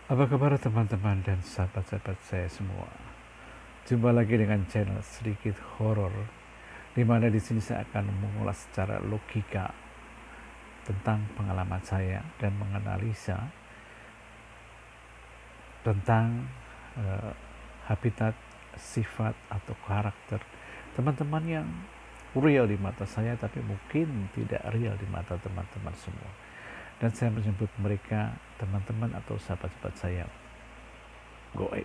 Apa kabar teman-teman dan sahabat-sahabat saya semua? Jumpa lagi dengan channel Sedikit Horor, di mana di sini saya akan mengulas secara logika tentang pengalaman saya dan menganalisa tentang uh, habitat, sifat atau karakter teman-teman yang real di mata saya, tapi mungkin tidak real di mata teman-teman semua. Dan saya menyebut mereka teman-teman atau sahabat-sahabat saya goib.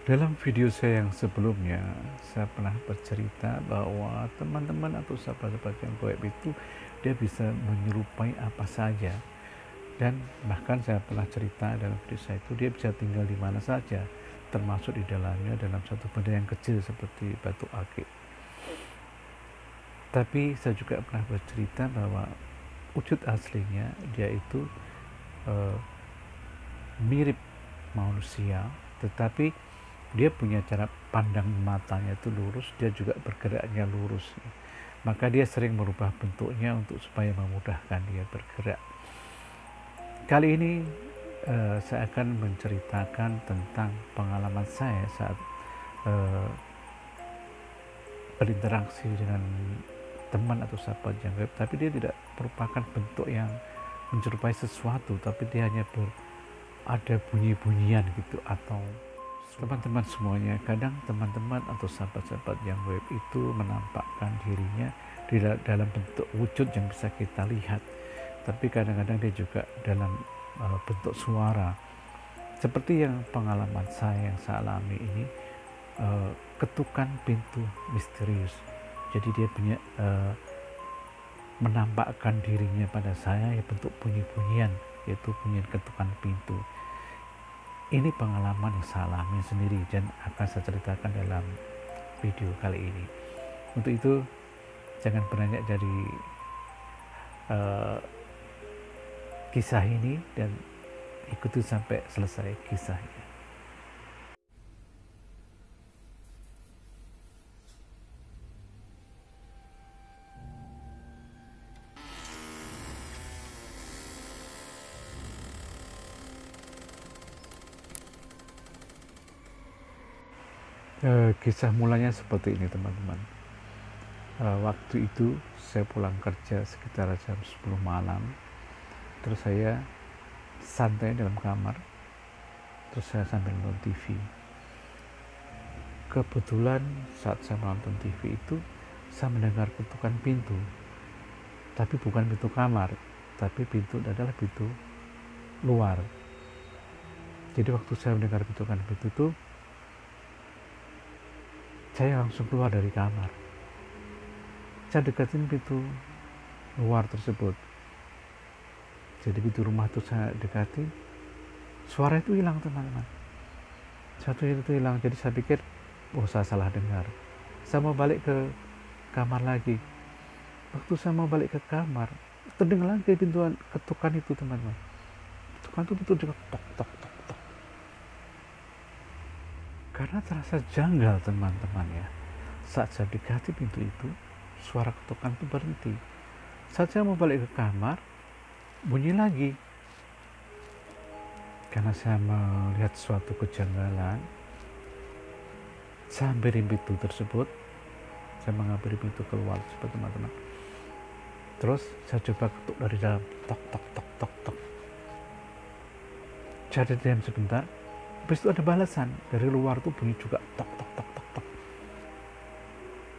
Dalam video saya yang sebelumnya, saya pernah bercerita bahwa teman-teman atau sahabat-sahabat yang goib itu dia bisa menyerupai apa saja. Dan bahkan saya pernah cerita dalam video saya itu dia bisa tinggal di mana saja, termasuk di dalamnya dalam satu benda yang kecil seperti batu akik. Tapi saya juga pernah bercerita bahwa wujud aslinya dia itu mirip manusia, tetapi dia punya cara pandang matanya itu lurus, dia juga bergeraknya lurus, maka dia sering merubah bentuknya untuk supaya memudahkan dia bergerak. Kali ini saya akan menceritakan tentang pengalaman saya saat berinteraksi dengan teman atau sahabat yang gaib, tapi dia tidak merupakan bentuk yang menyerupai sesuatu, tapi dia hanya ada bunyi-bunyian gitu. Atau teman-teman semuanya, kadang teman-teman atau sahabat-sahabat yang web itu menampakkan dirinya di dalam bentuk wujud yang bisa kita lihat, tapi kadang-kadang dia juga dalam bentuk suara, seperti yang pengalaman saya yang saya alami ini, ketukan pintu misterius. Jadi dia punya menampakkan dirinya pada saya ya bentuk bunyi-bunyian, yaitu bunyian ketukan pintu. Ini pengalaman yang saya alami sendiri dan akan saya ceritakan dalam video kali ini. Untuk itu jangan beranjak dari kisah ini dan ikuti sampai selesai kisahnya. Kisah mulanya seperti ini teman-teman. Waktu itu saya pulang kerja sekitar jam 10 malam, terus saya santai dalam kamar, terus saya sambil nonton TV. Kebetulan saat saya menonton TV itu saya mendengar ketukan pintu, tapi bukan pintu kamar, tapi pintu adalah pintu luar. Jadi waktu saya mendengar ketukan pintu itu, saya langsung keluar dari kamar. Saya dekatin pintu luar tersebut. Jadi pintu rumah itu saya dekati, suara itu hilang teman-teman. Satu itu hilang. Jadi saya pikir, oh saya salah dengar. Saya mau balik ke kamar lagi. Waktu saya mau balik ke kamar, terdengar lagi pintuan ketukan itu teman-teman. Ketukan itu betul juga tok tok tok tok. Karena terasa janggal teman-teman ya. Saat saya dekati pintu itu, suara ketukan itu berhenti. Saat saya mau balik ke kamar, bunyi lagi. Karena saya melihat suatu kejanggalan, saya hampiri pintu tersebut. Saya menghampiri pintu keluar tersebut teman-teman. Terus saya coba ketuk dari dalam, tok tok tok tok tok. Saya diam sebentar. Habis itu ada balasan dari luar tuh bunyi juga tok tok tok tok tok.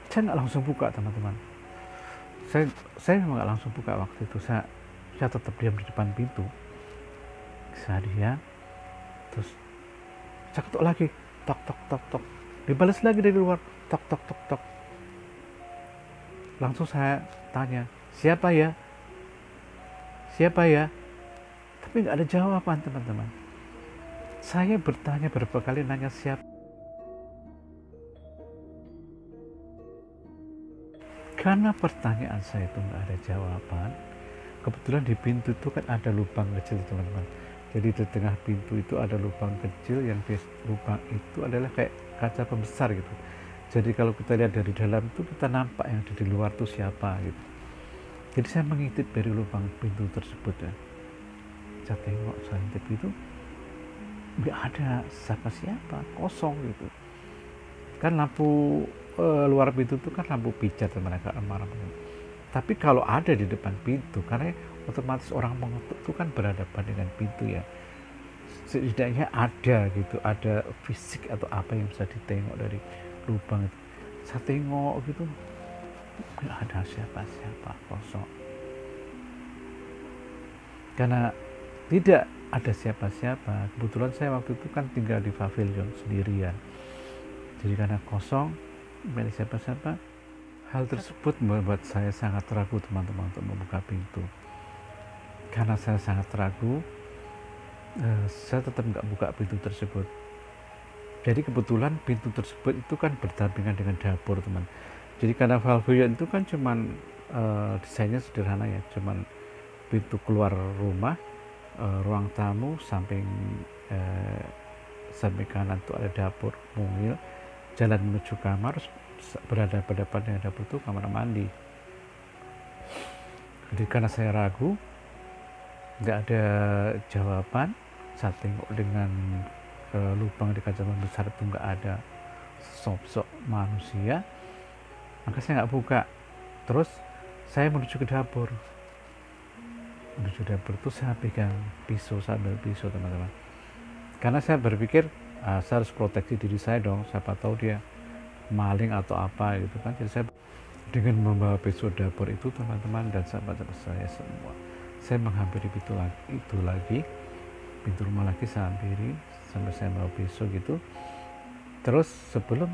Saya nggak langsung buka teman-teman. Saya memang nggak langsung buka waktu itu. Saya tetap diam di depan pintu. Saya diam. Terus saya ketuk lagi tok tok tok tok. Dibalas lagi dari luar tok tok tok tok. Langsung saya tanya, siapa ya? siapa ya? Tapi nggak ada jawaban teman-teman. Saya bertanya berapa kali nanya siapa. Karena pertanyaan saya itu nggak ada jawaban, kebetulan di pintu itu kan ada lubang kecil teman-teman. Jadi di tengah pintu itu ada lubang kecil yang di lubang itu adalah kayak kaca pembesar gitu. Jadi kalau kita lihat dari dalam itu kita nampak yang di luar itu siapa gitu. Jadi saya mengintip dari lubang pintu tersebut ya. Saya tengok, saya intip itu nggak ada siapa-siapa, kosong gitu. Kan lampu luar pintu itu kan lampu pijar teman agak remah-remah. Tapi kalau ada di depan pintu, karena otomatis orang mengetuk itu kan berhadapan dengan pintu ya. Setidaknya ada gitu, ada fisik atau apa yang bisa ditengok dari lubang itu. Saya tengok gitu, nggak ada siapa-siapa, kosong. Karena tidak ada siapa-siapa, kebetulan saya waktu itu kan tinggal di pavilion sendirian. Jadi karena kosong, tidak ada siapa-siapa, hal tersebut membuat saya sangat ragu teman-teman untuk membuka pintu. Karena saya sangat ragu, saya tetap nggak buka pintu tersebut. Jadi kebetulan pintu tersebut itu kan berdampingan dengan dapur teman. Jadi karena pavilion itu kan cuman desainnya sederhana ya, cuman pintu keluar rumah, ruang tamu, samping kanan itu ada dapur mungil, jalan menuju kamar, berhadapan dengan dapur itu kamar mandi. Jadi karena saya ragu, nggak ada jawaban, saya tengok dengan lubang di kaca besar itu nggak ada sosok manusia, maka saya nggak buka. Terus saya menuju ke dapur. Menuju dapur itu saya pegang pisau, sambil pisau teman-teman. Karena saya berpikir saya harus proteksi diri saya dong, siapa tahu dia maling atau apa gitu kan. Jadi saya dengan membawa pisau dapur itu teman-teman dan sahabat-sahabat saya semua, saya menghampiri pintu lagi, pintu rumah lagi saya hampiri sampai saya bawa pisau gitu. Terus sebelum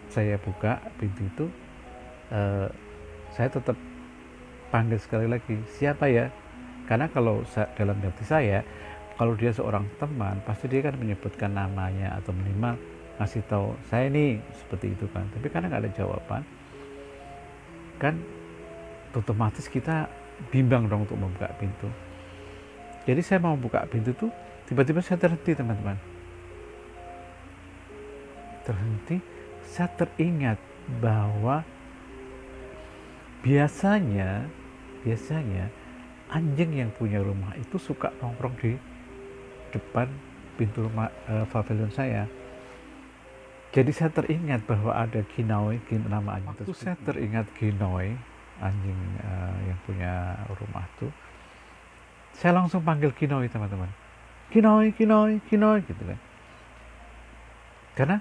saya buka pintu itu, saya tetap panggil sekali lagi, siapa ya? Karena kalau dalam hati saya, kalau dia seorang teman, pasti dia kan menyebutkan namanya atau minimal ngasih tahu saya ini seperti itu kan. Tapi karena nggak ada jawaban, kan otomatis kita bimbang dong untuk membuka pintu. Jadi saya mau buka pintu tuh, tiba-tiba saya terhenti teman-teman. Terhenti, saya teringat bahwa biasanya anjing yang punya rumah itu suka nongkrong di depan pintu rumah pavilion saya. Jadi saya teringat bahwa ada Kinoi, nama anjing tersebut. Saya teringat Kinoi, anjing yang punya rumah itu. Saya langsung panggil Kinoi teman-teman. Kinoi gitu kan. Karena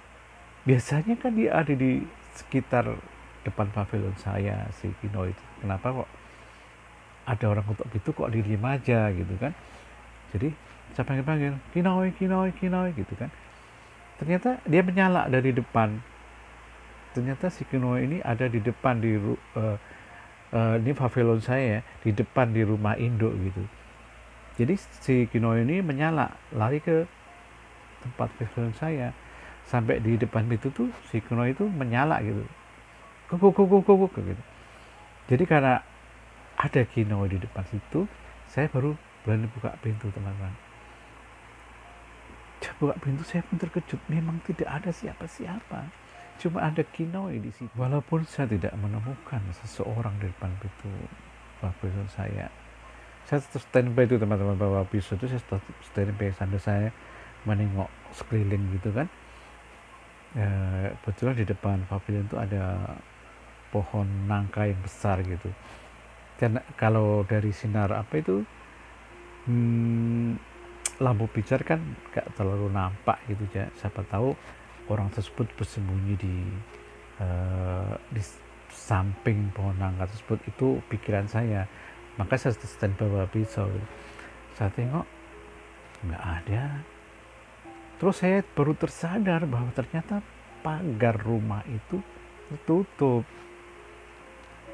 biasanya kan dia ada di sekitar depan pavilion saya si Kinoi itu. Kenapa kok ada orang untuk gitu kok diem aja gitu kan. Jadi saya panggil Kinoi gitu kan. Ternyata dia menyala dari depan. Ternyata si Kinoi ini ada di depan ini pavilion saya, di depan di rumah induk gitu. Jadi si Kinoi ini menyala, lari ke tempat pavilion saya. Sampai di depan pintu tuh si Kinoi itu menyala gitu. Kuk gitu. Jadi karena ada Kinoi di depan situ, saya baru berani buka pintu teman-teman. Buka pintu saya pun terkejut, memang tidak ada siapa-siapa, cuma ada Kinoi di situ. Walaupun saya tidak menemukan seseorang di depan pintu pavilion saya tetap standby itu teman-teman, bawa pisau itu saya standby sambil saya menengok sekeliling gitu kan. Kebetulan di depan pavilion itu ada pohon nangka yang besar gitu. Karena kalau dari sinar apa itu lampu pijar kan gak terlalu nampak gitu ya. Siapa tahu orang tersebut bersembunyi di samping pohon nangka tersebut, itu pikiran saya. Maka saya stand bawa pisau gitu. Saya tengok nggak ada. Terus saya baru tersadar bahwa ternyata pagar rumah itu tertutup.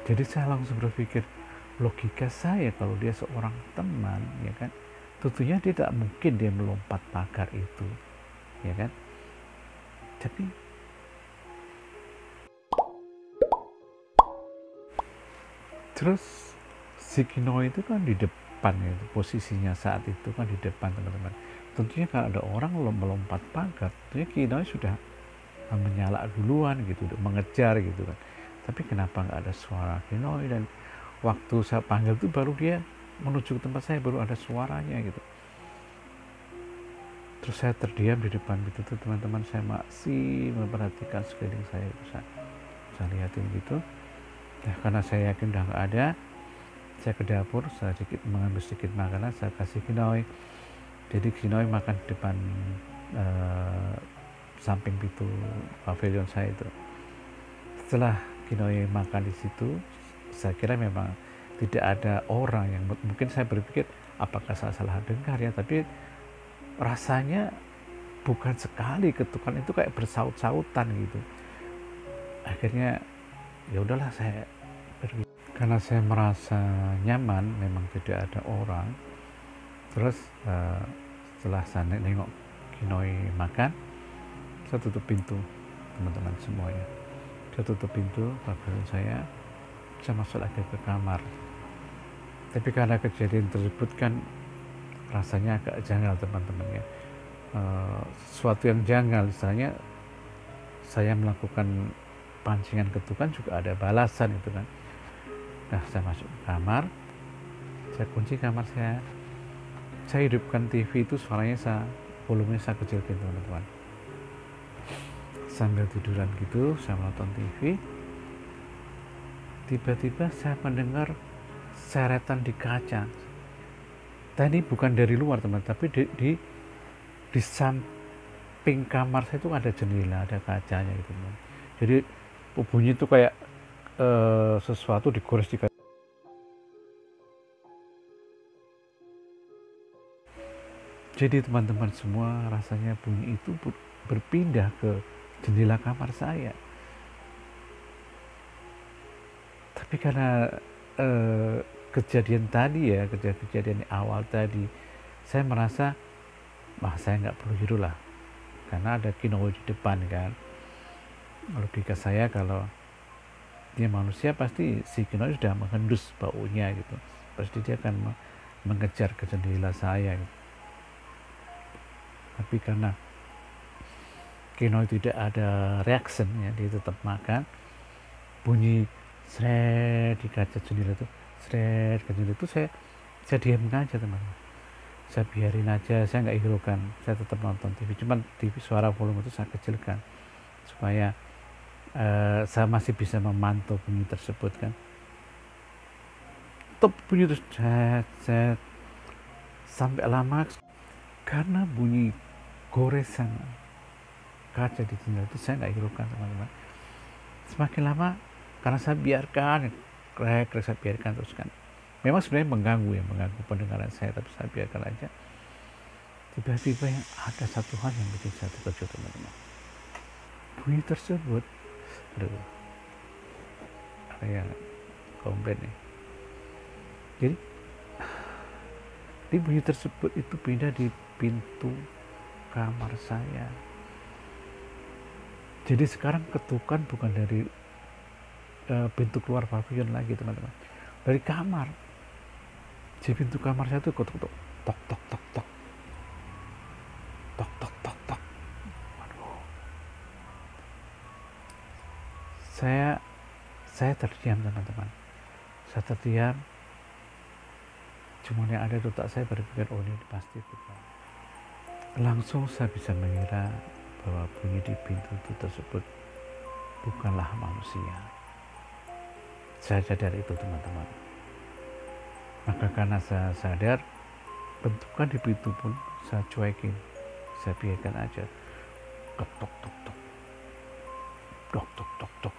Jadi saya langsung berpikir, logika saya kalau dia seorang teman, ya kan, tentunya dia tidak mungkin dia melompat pagar itu, ya kan. Tapi terus si Kino itu kan di depan, itu posisinya saat itu kan di depan, teman-teman. Tentunya kalau ada orang melompat pagar, tentunya Kino sudah menyala duluan gitu, mengejar gitu kan. Tapi kenapa nggak ada suara Kino, dan waktu saya panggil itu baru dia menuju ke tempat saya, baru ada suaranya gitu. Terus saya terdiam di depan pintu tuh, teman-teman. Saya masih memperhatikan sekeliling saya itu, saya lihatin gitu. Nah, karena saya yakin udah nggak ada, saya ke dapur, saya mengambil sedikit makanan, saya kasih Kinoy. Jadi Kinoy makan di depan samping pintu pavilion saya itu. Setelah Kinoy makan di situ, saya kira memang tidak ada orang yang, mungkin saya berpikir apakah saya salah dengar ya, tapi rasanya bukan sekali ketukan itu, kayak bersaut-sautan gitu. Akhirnya ya udahlah, saya pergi karena saya merasa nyaman, memang tidak ada orang. Terus setelah saya nengok Kinoy makan, saya tutup pintu, teman-teman semuanya. Saya tutup pintu pavilion saya masuk lagi ke kamar. Tapi karena kejadian tersebut kan rasanya agak janggal, teman-teman ya. Sesuatu yang janggal, misalnya saya melakukan pancingan ketukan juga ada balasan itu kan. Nah, saya masuk ke kamar, saya kunci kamar saya hidupkan TV itu, suaranya volumenya saya kecilkan, teman-teman. Sambil tiduran gitu, saya menonton TV. Tiba-tiba saya mendengar seretan di kaca. Tadi bukan dari luar, teman, tapi di samping kamar saya itu ada jendela, ada kacanya gitu, teman. Jadi bunyi itu kayak sesuatu digores di kaca. Jadi teman-teman semua, rasanya bunyi itu berpindah ke jendela kamar saya. Tapi karena kejadian tadi ya, kejadian awal tadi, saya merasa saya nggak perlu hiru lah, karena ada Kinoy di depan kan. Logika saya, kalau dia manusia pasti si Kinoy sudah menghendus baunya gitu, pasti dia akan mengejar ke jendela saya gitu. Tapi karena Kinoy tidak ada reaction ya, dia tetap makan. Bunyi seret di kaca jendela itu, seret ke jendela itu, saya diamkan aja, teman-teman. Saya biarin aja, saya nggak hiraukan, saya tetap nonton TV. Cuman TV suara volume itu saya kecilkan supaya saya masih bisa memantau bunyi tersebut kan. Top bunyi terus, set sampai lama, karena bunyi goresan kaca di jendela itu saya nggak hiraukan, teman-teman. Semakin lama, karena saya biarkan saya biarkan terus kan, memang sebenarnya mengganggu pendengaran saya, tapi saya biarkan aja. Tiba-tiba yang ada satu hal yang bikin saya terkejut, teman-teman. Bunyi tersebut, aduh, saya komplain nih. Jadi bunyi tersebut itu pindah di pintu kamar saya. Jadi sekarang ketukan bukan dari pintu keluar pavilion lagi, teman-teman, dari kamar. Di pintu kamar saya tuh ketuk tok tok tok tok tok tok tok tok tok. Aduh. Saya terdiam, teman-teman. Saya terdiam. Cuma yang ada di otak saya berpikir, oh ini pasti bukan. Langsung saya bisa mengira bahwa bunyi di pintu itu tersebut bukanlah manusia. Saya sadar itu, teman-teman. Maka karena saya sadar, bentukan di pintu pun saya cuekin, saya biarkan aja. Ketok tok tok, tok tok tok tok.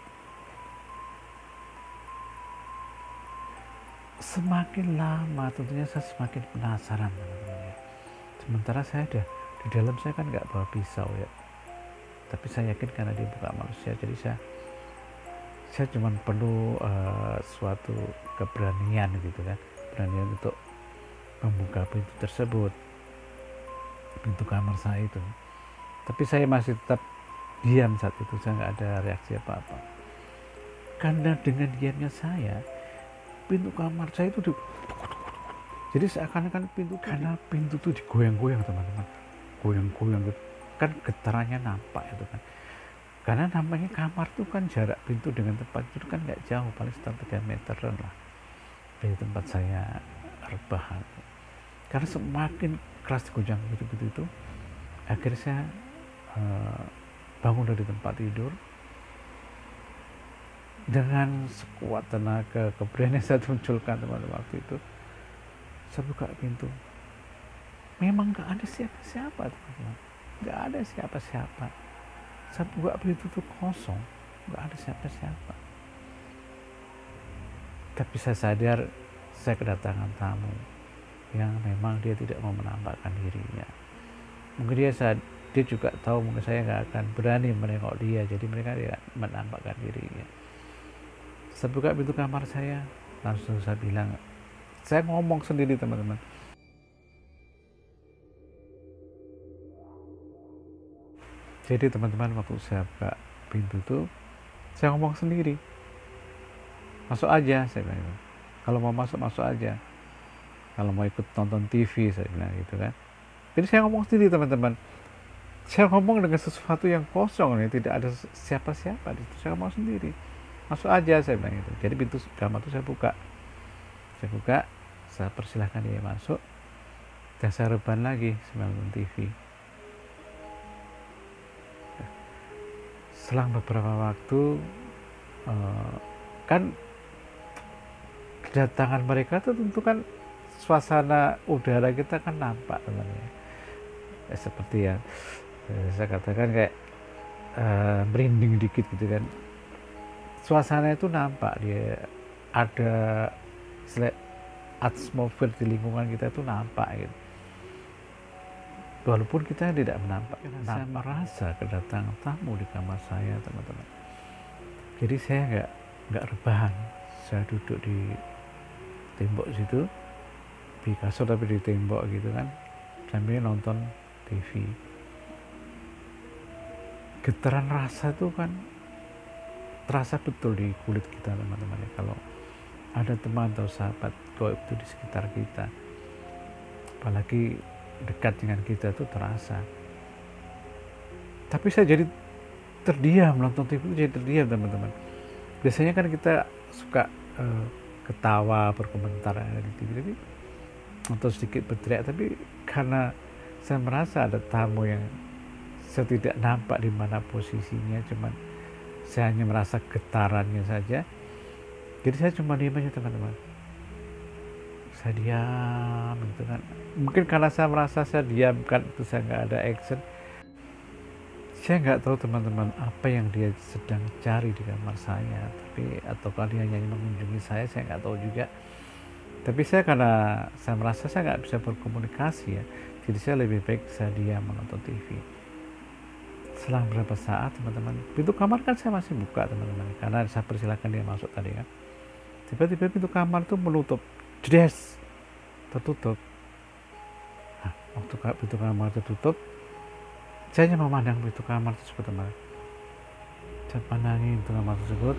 Semakin lama tentunya saya semakin penasaran, teman-teman. Sementara saya di dalam saya kan nggak bawa pisau ya, tapi saya yakin karena dia bukan manusia, jadi saya cuma perlu suatu keberanian gitu kan, beranian untuk membuka pintu tersebut, pintu kamar saya itu. Tapi saya masih tetap diam saat itu, saya nggak ada reaksi apa-apa. Karena dengan diamnya saya, pintu kamar saya itu jadi seakan-akan karena pintu itu digoyang-goyang teman-teman, goyang-goyang gitu kan, getarannya nampak itu kan. Karena namanya kamar itu kan jarak pintu dengan tempat itu kan nggak jauh, paling sekitar 3 meteran lah dari tempat saya rebahan. Karena semakin keras digoyang gitu itu, akhirnya saya bangun dari tempat tidur dengan sekuat tenaga keberanian saya munculkan teman-teman. Waktu itu saya buka pintu, memang nggak ada siapa-siapa teman-teman, nggak ada siapa-siapa. Saya buka pintu itu kosong, nggak ada siapa-siapa. Tapi saya sadar saya kedatangan tamu yang memang dia tidak mau menampakkan dirinya. Mungkin dia juga tahu mungkin saya nggak akan berani menengok dia, jadi mereka tidak menampakkan dirinya. Saya buka pintu kamar saya, langsung saya bilang, saya ngomong sendiri teman-teman, jadi teman-teman waktu saya buka pintu itu saya ngomong sendiri, masuk aja saya bilang gitu. Kalau mau masuk aja, kalau mau ikut nonton TV saya bilang gitu kan. Jadi saya ngomong sendiri teman-teman, saya ngomong dengan sesuatu yang kosong nih, tidak ada siapa-siapa di situ, saya ngomong sendiri, masuk aja saya bilang gitu. Jadi pintu kamar itu saya buka, saya persilahkan dia masuk, dan saya rebahan lagi sambil nonton TV. Selang beberapa waktu kan kedatangan mereka itu tentu kan suasana udara kita kan nampak teman-teman ya, seperti yang saya katakan kayak merinding dikit gitu kan, suasana itu nampak, dia ada atmosfer di lingkungan kita itu nampak gitu, walaupun kita tidak menampakkan. Saya merasa kedatangan tamu di kamar saya teman-teman, jadi saya nggak rebahan, saya duduk di tembok situ, di kasur tapi di tembok gitu kan, sambil nonton TV. Getaran rasa itu kan terasa betul di kulit kita teman-teman ya, kalau ada teman atau sahabat gaib itu di sekitar kita, apalagi dekat dengan kita, itu terasa. Tapi saya jadi terdiam, nonton TV itu jadi terdiam teman-teman. Biasanya kan kita suka ketawa, berkomentar di TV, tapi atau sedikit berteriak, tapi karena saya merasa ada tamu yang saya tidak nampak di mana posisinya, cuman saya hanya merasa getarannya saja, jadi saya cuma diam aja teman-teman, saya diam gitu kan. Mungkin karena saya merasa saya diam kan, itu saya nggak ada action. Saya nggak tahu teman-teman apa yang dia sedang cari di kamar saya, tapi atau dia hanya mengunjungi saya nggak tahu juga. Tapi saya, karena saya merasa saya nggak bisa berkomunikasi ya, jadi saya lebih baik saya diam menonton TV. Selang berapa saat teman-teman, pintu kamar kan saya masih buka teman-teman, karena saya persilahkan dia masuk tadi kan. Tiba-tiba pintu kamar itu menutup, jedes, tertutup. Nah, waktu pintu kamar tertutup, saya hanya memandang pintu kamar tersebut teman. Saya pandangi pintu kamar tersebut,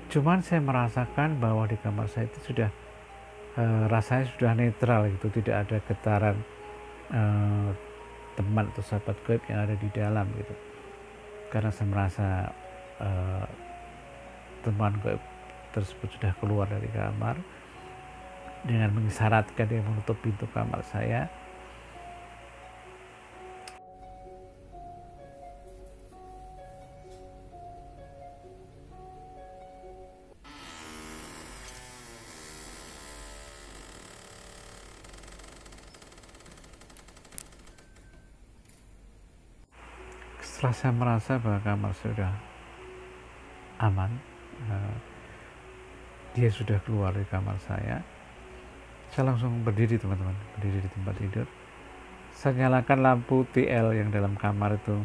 cuman saya merasakan bahwa di kamar saya itu sudah rasanya sudah netral gitu, tidak ada getaran teman atau sahabat gaib yang ada di dalam gitu. Karena saya merasa teman gaib tersebut sudah keluar dari kamar dengan mengisyaratkan dia menutup pintu kamar saya. Setelah saya merasa bahwa kamar sudah aman, dia sudah keluar dari kamar saya langsung berdiri teman-teman, berdiri di tempat tidur. Saya nyalakan lampu TL yang dalam kamar itu,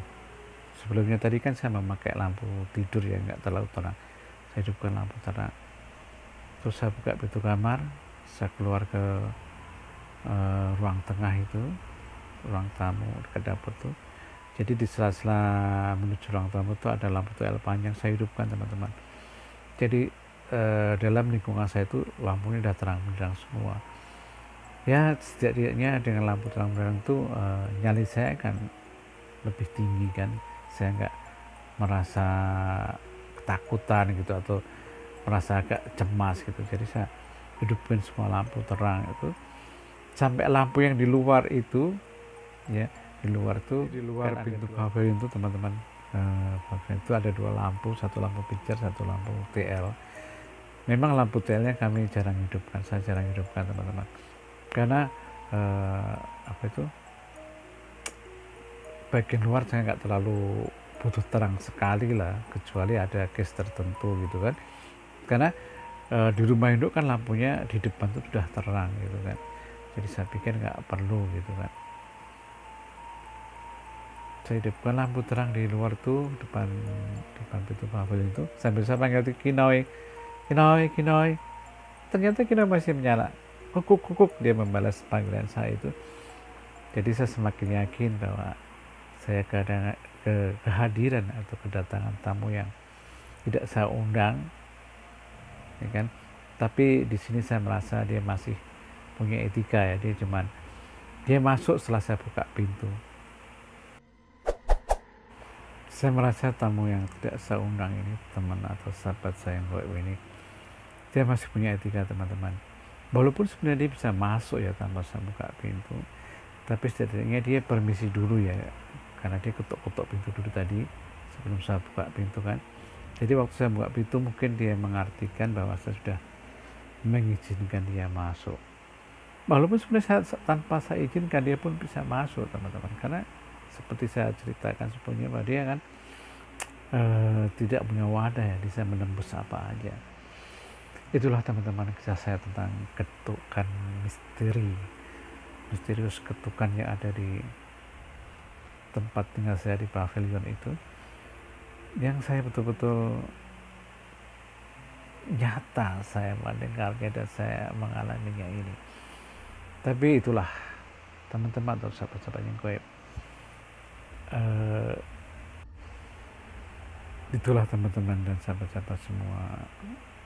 sebelumnya tadi kan saya memakai lampu tidur ya, nggak terlalu terang, saya hidupkan lampu terang, terus saya buka pintu kamar, saya keluar ke ruang tengah itu, ruang tamu dekat dapur tuh. Jadi di sela-sela menuju ruang tamu itu ada lampu TL panjang, saya hidupkan teman-teman. Jadi dalam lingkungan saya itu lampunya udah terang benderang semua ya. Setidaknya dengan lampu terang benderang itu nyali saya akan lebih tinggi kan, saya nggak merasa ketakutan gitu atau merasa agak cemas gitu. Jadi saya hidupkan semua lampu terang itu, sampai lampu yang di luar itu ya, di luar pintu pavilion itu teman-teman, pavilion itu ada 2 lampu, satu lampu pijar, satu lampu TL. Memang lampu TL-nya kami jarang hidupkan, saya jarang hidupkan teman-teman, karena bagian luar saya nggak terlalu butuh terang sekali lah, kecuali ada case tertentu gitu kan, karena di rumah induk kan lampunya di depan tuh sudah terang gitu kan, jadi saya pikir nggak perlu gitu kan. Saya hidupkan lampu terang di luar tuh, depan pintu pavilion itu, sambil saya panggil Kinoy, Kinoy, Kinoy. Ternyata Kinoy masih menyala, kukuk kukuk, dia membalas panggilan saya itu. Jadi saya semakin yakin bahwa saya kehadiran atau kedatangan tamu yang tidak saya undang, ya kan. Tapi di sini saya merasa dia masih punya etika ya, dia masuk setelah saya buka pintu. Saya merasa tamu yang tidak saya undang ini, teman atau sahabat saya yang goib ini, dia masih punya etika teman-teman. Walaupun sebenarnya dia bisa masuk ya tanpa saya buka pintu, tapi setidaknya dia permisi dulu ya, karena dia ketuk-ketuk pintu dulu tadi sebelum saya buka pintu kan. Jadi waktu saya buka pintu mungkin dia mengartikan bahwa saya sudah mengizinkan dia masuk. Walaupun sebenarnya tanpa saya izinkan dia pun bisa masuk teman-teman, karena seperti saya ceritakan sebelumnya bahwa dia kan tidak punya wadah ya, bisa menembus apa aja. Itulah teman-teman kisah saya tentang ketukan misterius ketukan yang ada di tempat tinggal saya di pavilion itu, yang saya betul-betul nyata saya mendengarnya dan saya mengalaminya ini. Tapi itulah teman-teman atau sahabat-sahabat yang goib, itulah teman-teman dan sahabat-sahabat semua,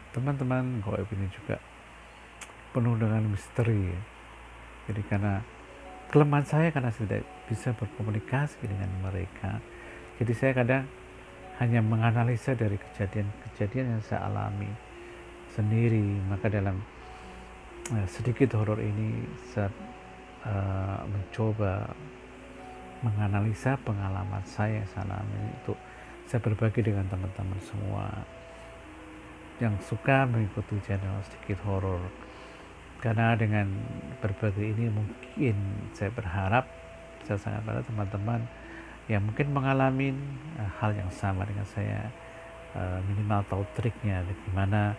teman-teman goib ini juga penuh dengan misteri ya. Jadi karena kelemahan saya, karena saya tidak bisa berkomunikasi dengan mereka, jadi saya kadang hanya menganalisa dari kejadian-kejadian yang saya alami sendiri. Maka dalam sedikit horor ini saya mencoba menganalisa pengalaman saya yang saya alami untuk saya berbagi dengan teman-teman semua yang suka mengikuti channel sedikit horor. Karena dengan berbagi ini mungkin saya berharap saya sangat pada teman-teman yang mungkin mengalami hal yang sama dengan saya, minimal tahu triknya bagaimana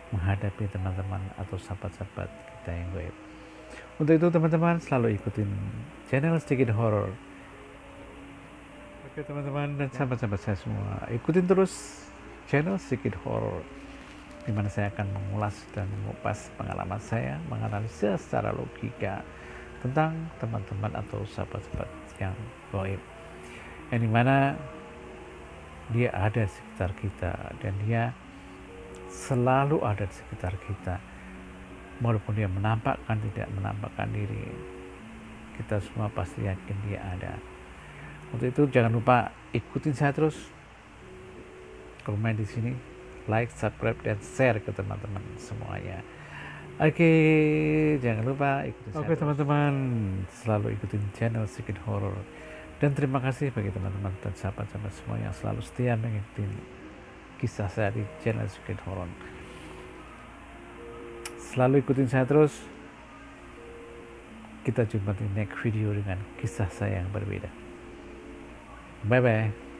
menghadapi teman-teman atau sahabat-sahabat kita yang goib. Untuk itu teman-teman selalu ikutin channel sedikit horor. Oke teman-teman dan sahabat-sahabat saya semua, ikutin terus channel sedikit horor, di mana saya akan mengulas dan mengupas pengalaman saya, menganalisa secara logika tentang teman-teman atau sahabat-sahabat yang goib, yang dimana dia ada di sekitar kita dan dia selalu ada di sekitar kita, walaupun dia menampakkan tidak menampakkan diri, kita semua pasti yakin dia ada. Untuk itu jangan lupa ikutin saya terus, komen di sini, like, subscribe, dan share ke teman-teman semuanya. Oke, jangan lupa ikutin saya. Oke teman-teman, selalu ikutin channel sedikit horor. Dan terima kasih bagi teman-teman dan sahabat-sahabat semua yang selalu setia mengikuti kisah saya di channel sedikit horor. Selalu ikutin saya terus. Kita jumpa di next video dengan kisah saya yang berbeda. Bye bye.